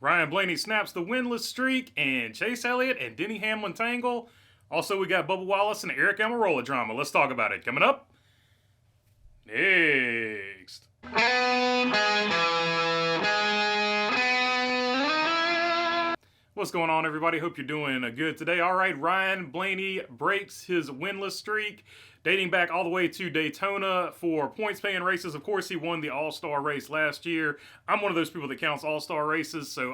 Ryan Blaney snaps the winless streak, and Chase Elliott and Denny Hamlin tangle. Also, we got Bubba Wallace and Aric Almirola drama. Let's talk about it. Coming up next. What's going on, everybody? Hope you're doing good today. All right, Ryan Blaney breaks his winless streak, dating back all the way to Daytona for points-paying races. Of course, he won the All-Star race last year. I'm one of those people that counts All-Star races, so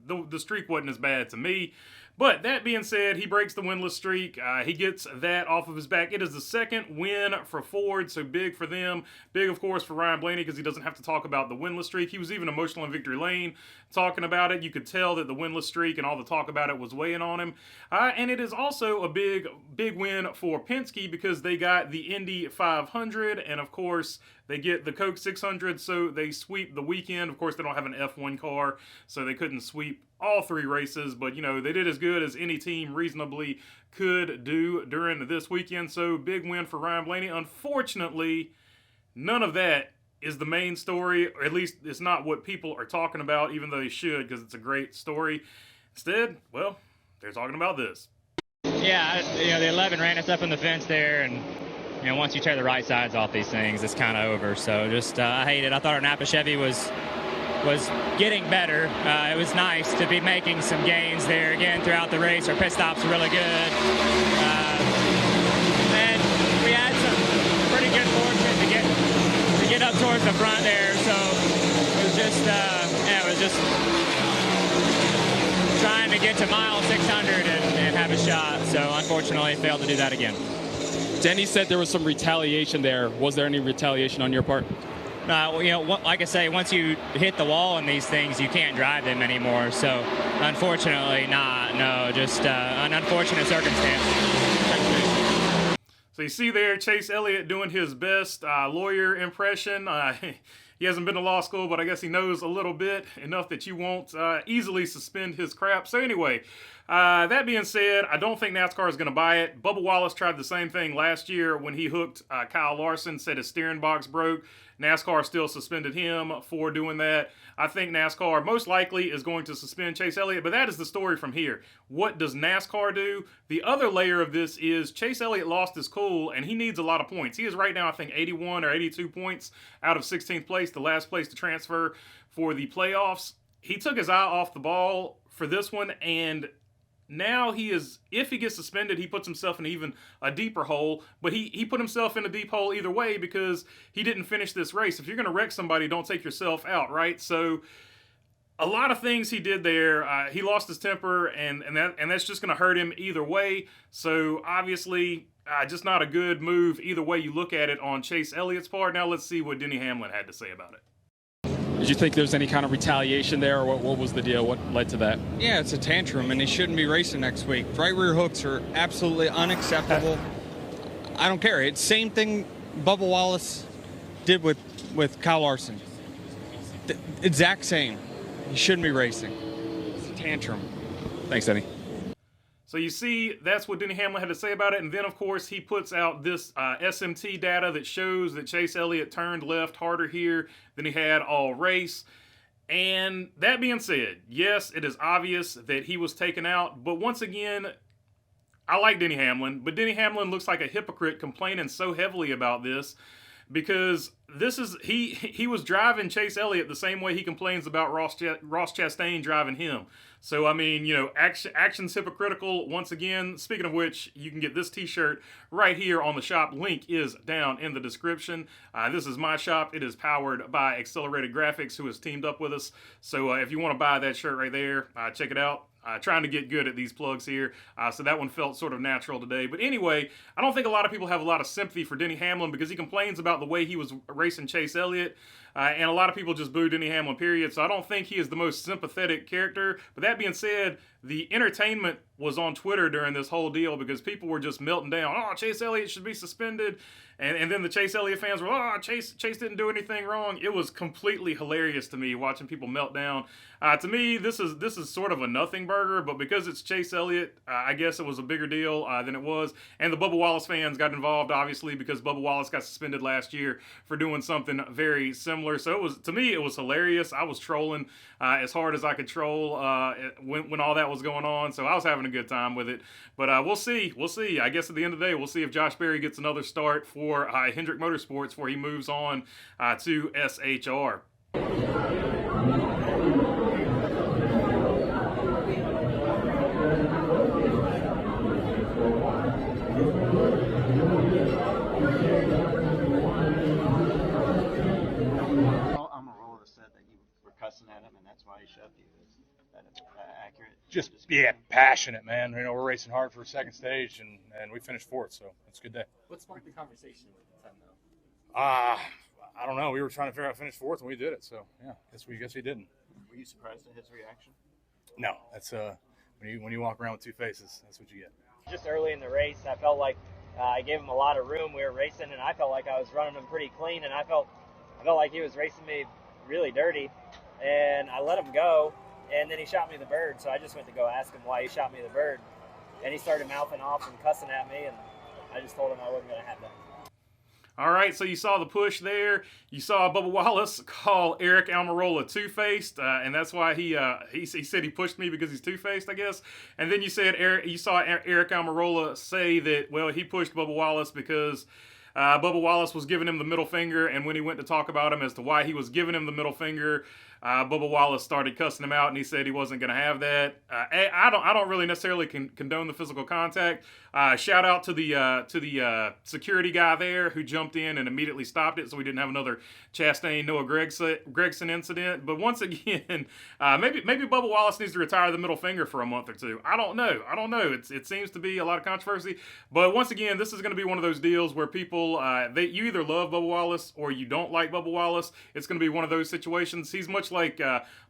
the streak wasn't as bad to me. But that being said, he breaks the winless streak. He gets that off of his back. It is the second win for Ford, so big for them. Big, of course, for Ryan Blaney because he doesn't have to talk about the winless streak. He was even emotional in victory lane talking about it. You could tell that the winless streak and all the talk about it was weighing on him. And it is also a big win for Penske because they got the Indy 500, and of course, they get the Coke 600, so they sweep the weekend. Of course, they don't have an F1 car, so they couldn't sweep all three races, but, you know, they did as good as any team reasonably could do during this weekend, so big win for Ryan Blaney. Unfortunately, none of that is the main story, or at least it's not what people are talking about, even though they should, because it's a great story. Instead, well, they're talking about this. Yeah, the 11 ran us up in the fence there, and once you tear the right sides off these things, it's kind of over. So just I hate it. I thought our Napa Chevy was getting better. It was nice to be making some gains there again throughout the race. Our pit stops were really good, and we had some pretty good fortune to get up towards the front there. So it was just trying to get to mile 600 and have a shot. So unfortunately, failed to do that again. Denny said there was some retaliation there. Was there any retaliation on your part? Like I say, once you hit the wall in these things, you can't drive them anymore. So, unfortunately, no, just an unfortunate circumstance. So you see there, Chase Elliott doing his best lawyer impression. He hasn't been to law school, but I guess he knows a little bit, enough that you won't easily suspend his crap. So anyway, that being said, I don't think NASCAR is going to buy it. Bubba Wallace tried the same thing last year when he hooked Kyle Larson, said his steering box broke. NASCAR still suspended him for doing that. I think NASCAR most likely is going to suspend Chase Elliott, but that is the story from here. What does NASCAR do? The other layer of this is Chase Elliott lost his cool, and he needs a lot of points. He is right now, I think, 81 or 82 points out of 16th place, the last place to transfer for the playoffs. He took his eye off the ball for this one, and now he is, if he gets suspended, he puts himself in even a deeper hole. But he put himself in a deep hole either way because he didn't finish this race. If you're going to wreck somebody, don't take yourself out, right? So a lot of things he did there. He lost his temper, and that's just going to hurt him either way. So obviously, just not a good move either way you look at it on Chase Elliott's part. Now let's see what Denny Hamlin had to say about it. Did you think there was any kind of retaliation there, or what was the deal? What led to that? Yeah, it's a tantrum, and he shouldn't be racing next week. Right rear hooks are absolutely unacceptable. I don't care. It's same thing Bubba Wallace did with Kyle Larson. The exact same. He shouldn't be racing. It's a tantrum. Thanks, Denny. So you see, that's what Denny Hamlin had to say about it. And then, of course, he puts out this SMT data that shows that Chase Elliott turned left harder here than he had all race. And that being said, yes, it is obvious that he was taken out. But once again, I like Denny Hamlin, but Denny Hamlin looks like a hypocrite complaining so heavily about this because this is he was driving Chase Elliott the same way he complains about Ross Chastain driving him. So, I mean, action's hypocritical. Once again, speaking of which, you can get this t-shirt right here on the shop. Link is down in the description. This is my shop. It is powered by Accelerated Graphics, who has teamed up with us. So if you want to buy that shirt right there, check it out. Trying to get good at these plugs here, so that one felt sort of natural today. But anyway, I don't think a lot of people have a lot of sympathy for Denny Hamlin because he complains about the way he was racing Chase Elliott, and a lot of people just boo Denny Hamlin, period. So I don't think he is the most sympathetic character. But that being said, the entertainment was on Twitter during this whole deal because people were just melting down. Oh, Chase Elliott should be suspended. And then the Chase Elliott fans were, oh, Chase didn't do anything wrong. It was completely hilarious to me watching people melt down. To me, this is sort of a nothing burger, but because it's Chase Elliott, I guess it was a bigger deal than it was. And the Bubba Wallace fans got involved, obviously, because Bubba Wallace got suspended last year for doing something very similar. So to me, it was hilarious. I was trolling as hard as I could troll when all that was going on. So I was having a good time with it. But we'll see. We'll see. I guess at the end of the day, we'll see if Josh Berry gets another start for Hendrick Motorsports before he moves on to SHR. Almirola said that you were cussing at him, and that's why he shoved you. Is that accurate? Just passionate, man. You know, we're racing hard for a second stage, and we finished fourth, so it's a good day. What sparked the conversation with him, though? I don't know. We were trying to figure out how to finish fourth, and we did it. So yeah, guess we didn't. Were you surprised at his reaction? No, that's when you walk around with two faces, that's what you get. Just early in the race, I felt like I gave him a lot of room. We were racing, and I felt like I was running him pretty clean, and I felt like he was racing me really dirty, and I let him go, and then he shot me the bird. So I just went to go ask him why he shot me the bird, and he started mouthing off and cussing at me, and I just told him I wasn't going to have that. All right, so you saw the push there. You saw Bubba Wallace call Aric Almirola two-faced, and that's why he said he pushed me because he's two-faced, I guess. And then you saw Aric Almirola say that, well, he pushed Bubba Wallace because Bubba Wallace was giving him the middle finger, and when he went to talk about him as to why he was giving him the middle finger, Bubba Wallace started cussing him out, and he said he wasn't going to have that. I don't really necessarily condone the physical contact. Shout out to the security guy there who jumped in and immediately stopped it, so we didn't have another Chastain Noah Gragson incident. But once again, maybe Bubba Wallace needs to retire the middle finger for a month or two. I don't know. It seems to be a lot of controversy. But once again, this is going to be one of those deals where people you either love Bubba Wallace or you don't like Bubba Wallace. It's going to be one of those situations. He's much like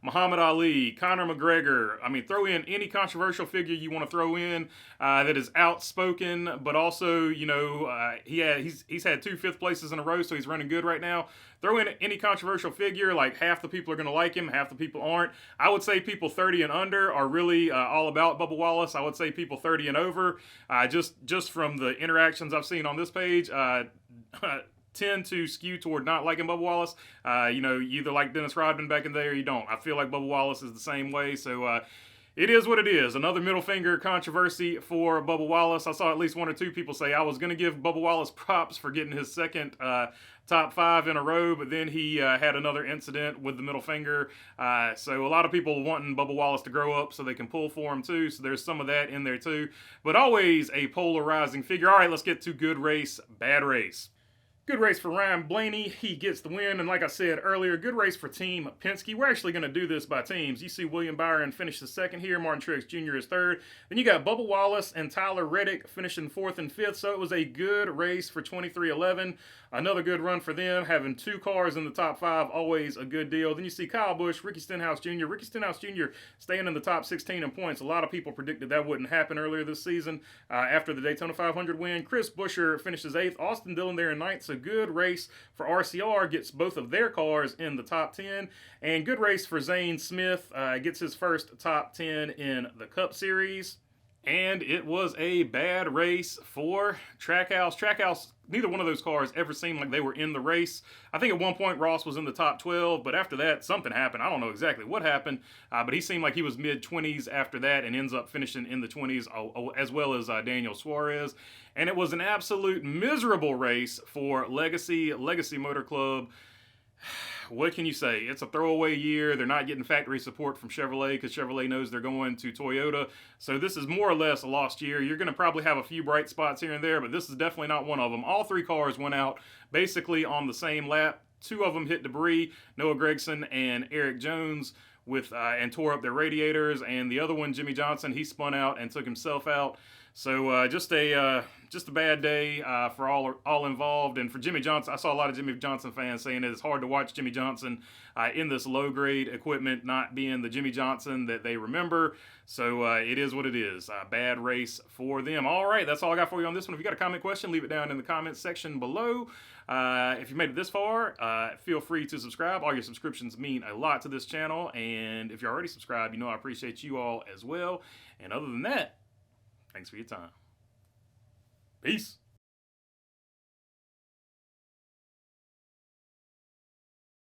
Muhammad Ali, Conor McGregor. I mean, throw in any controversial figure you want to throw in that is outspoken, but also, you know, he's had 2 5th places in a row, so he's running good right now. Throw in any controversial figure, like half the people are going to like him, half the people aren't. I would say people 30 and under are really all about Bubba Wallace. I would say people 30 and over, just from the interactions I've seen on this page, tend to skew toward not liking Bubba Wallace. You know, you either like Dennis Rodman back in the day or you don't. I feel like Bubba Wallace is the same way, so it is what it is. Another middle finger controversy for Bubba Wallace. I saw at least 1 or 2 people say I was going to give Bubba Wallace props for getting his second top 5 in a row, but then he had another incident with the middle finger. So a lot of people wanting Bubba Wallace to grow up so they can pull for him too. So there's some of that in there too. But always a polarizing figure. All right, let's get to good race, bad race. Good race for Ryan Blaney. He gets the win. And like I said earlier, good race for Team Penske. We're actually going to do this by teams. You see William Byron finish the second here. Martin Truex Jr. is third. Then you got Bubba Wallace and Tyler Reddick finishing 4th and 5th. So it was a good race for 23-11. Another good run for them. Having 2 cars in the top 5, always a good deal. Then you see Kyle Busch, Ricky Stenhouse Jr. Ricky Stenhouse Jr. staying in the top 16 in points. A lot of people predicted that wouldn't happen earlier this season after the Daytona 500 win. Chris Buescher finishes 8th. Austin Dillon there in 9th. So good race for RCR. Gets both of their cars in the top 10. And good race for Zane Smith. Gets his first top 10 in the Cup Series. And it was a bad race for Trackhouse. Trackhouse, neither one of those cars ever seemed like they were in the race. I think at one point Ross was in the top 12, but after that, something happened. I don't know exactly what happened, but he seemed like he was mid-20s after that and ends up finishing in the 20s, as well as Daniel Suarez. And it was an absolute miserable race for Legacy Motor Club. What can you say? It's a throwaway year. They're not getting factory support from Chevrolet because Chevrolet knows they're going to Toyota. So this is more or less a lost year. You're going to probably have a few bright spots here and there, but this is definitely not one of them. All 3 cars went out basically on the same lap. 2 of them hit debris, Noah Gragson and Eric Jones, and tore up their radiators. And the other one, Jimmy Johnson, he spun out and took himself out. So just a bad day for all involved. And for Jimmy Johnson, I saw a lot of Jimmy Johnson fans saying that it's hard to watch Jimmy Johnson in this low-grade equipment not being the Jimmy Johnson that they remember. So it is what it is. Bad race for them. All right, that's all I got for you on this one. If you got a comment question, leave it down in the comments section below. If you made it this far, feel free to subscribe. All your subscriptions mean a lot to this channel. And if you're already subscribed, you know I appreciate you all as well. And other than that, thanks for your time. Peace.